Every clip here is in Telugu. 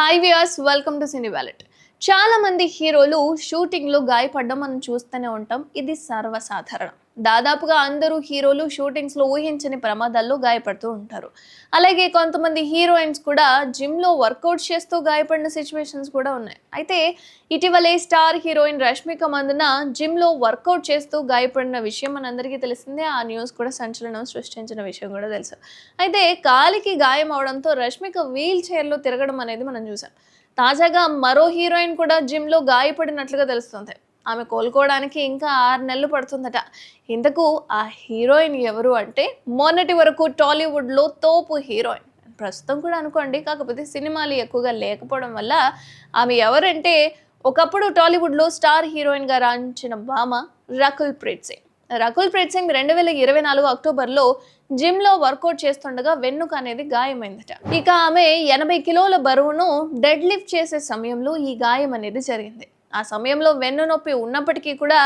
Hi viewers, welcome to Cine Valet. చాలా మంది హీరోలు షూటింగ్లో గాయపడడం మనం చూస్తూనే ఉంటాం. ఇది సర్వసాధారణం. దాదాపుగా అందరూ హీరోలు షూటింగ్స్లో ఊహించని ప్రమాదాల్లో గాయపడుతూ ఉంటారు. అలాగే కొంతమంది హీరోయిన్స్ కూడా జిమ్లో వర్కౌట్ చేస్తూ గాయపడిన సిచ్యువేషన్స్ కూడా ఉన్నాయి. అయితే ఇటీవలే స్టార్ హీరోయిన్ రష్మిక మందన జిమ్లో వర్కౌట్ చేస్తూ గాయపడిన విషయం మనందరికీ తెలిసిందే. ఆ న్యూస్ కూడా సంచలనం సృష్టించిన విషయం కూడా తెలుసు. అయితే కాలికి గాయం అవడంతో రష్మిక వీల్ చైర్లో తిరగడం అనేది మనం చూసాం. తాజాగా మరో హీరోయిన్ కూడా జిమ్లో గాయపడినట్లుగా తెలుస్తుంది. ఆమె కోలుకోవడానికి ఇంకా 6 నెలలు పడుతుందట. ఇంతకు ఆ హీరోయిన్ ఎవరు అంటే, మొన్నటి వరకు టాలీవుడ్లో తోపు హీరోయిన్, ప్రస్తుతం కూడా అనుకోండి, కాకపోతే సినిమాలు ఎక్కువగా లేకపోవడం వల్ల ఆమె ఎవరంటే, ఒకప్పుడు టాలీవుడ్లో స్టార్ హీరోయిన్గా రాణించిన భామ రకుల్ ప్రీత్ సింగ్. రకుల్ ప్రీత్ సింగ్ 2024 అక్టోబర్లో జిమ్లో వర్కౌట్ చేస్తుండగా వెన్నుక అనేది గాయమైందట. ఇక ఆమె 80 కిలోల బరువును డెడ్ లిఫ్ట్ చేసే సమయంలో ఈ గాయం అనేది జరిగింది. ఆ సమయంలో వెన్ను నొప్పి ఉన్నప్పటికీ కూడా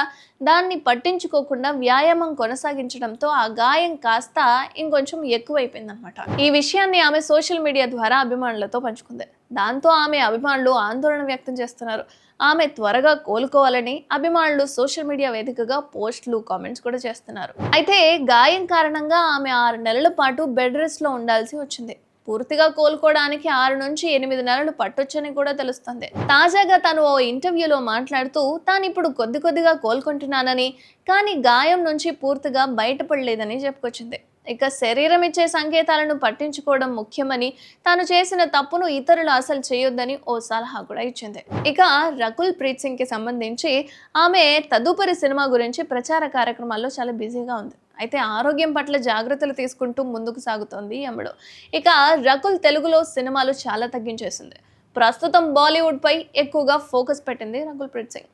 దాన్ని పట్టించుకోకుండా వ్యాయామం కొనసాగించడంతో ఆ గాయం కాస్త ఇంకొంచెం ఎక్కువైపోయిందనమాట. ఈ విషయాన్ని ఆమె సోషల్ మీడియా ద్వారా అభిమానులతో పంచుకుంది. దాంతో ఆమె అభిమానులు ఆందోళన వ్యక్తం చేస్తున్నారు. ఆమె త్వరగా కోలుకోవాలని అభిమానులు సోషల్ మీడియా వేదికగా పోస్టులు, కామెంట్స్ కూడా చేస్తున్నారు. అయితే గాయం కారణంగా ఆమె 6 నెలల పాటు బెడ్ రెస్ట్ లో ఉండాల్సి వచ్చింది. పూర్తిగా కోలుకోవడానికి 6 నుంచి 8 నెలలు పట్టొచ్చని కూడా తెలుస్తుంది. తాజాగా తను ఓ ఇంటర్వ్యూలో మాట్లాడుతూ తాను ఇప్పుడు కొద్దిగా కోలుకుంటున్నానని, కానీ గాయం నుంచి పూర్తిగా బయటపడలేదని చెప్పుకొచ్చింది. ఇక శరీరం ఇచ్చే సంకేతాలను పట్టించుకోవడం ముఖ్యమని, తాను చేసిన తప్పును ఇతరులు అసలు చేయొద్దని ఓ సలహా కూడా ఇచ్చింది. ఇక రకుల్ ప్రీత్ సింగ్ కి సంబంధించి ఆమె తదుపరి సినిమా గురించి ప్రచార కార్యక్రమాల్లో చాలా బిజీగా ఉంది. అయితే ఆరోగ్యం పట్ల జాగ్రత్తలు తీసుకుంటూ ముందుకు సాగుతోంది అమ్మడు. ఇక రకుల్ తెలుగులో సినిమాలు చాలా తగ్గించేసింది. ప్రస్తుతం బాలీవుడ్ పై ఎక్కువగా ఫోకస్ పెట్టింది రకుల్ ప్రీత్ సింగ్.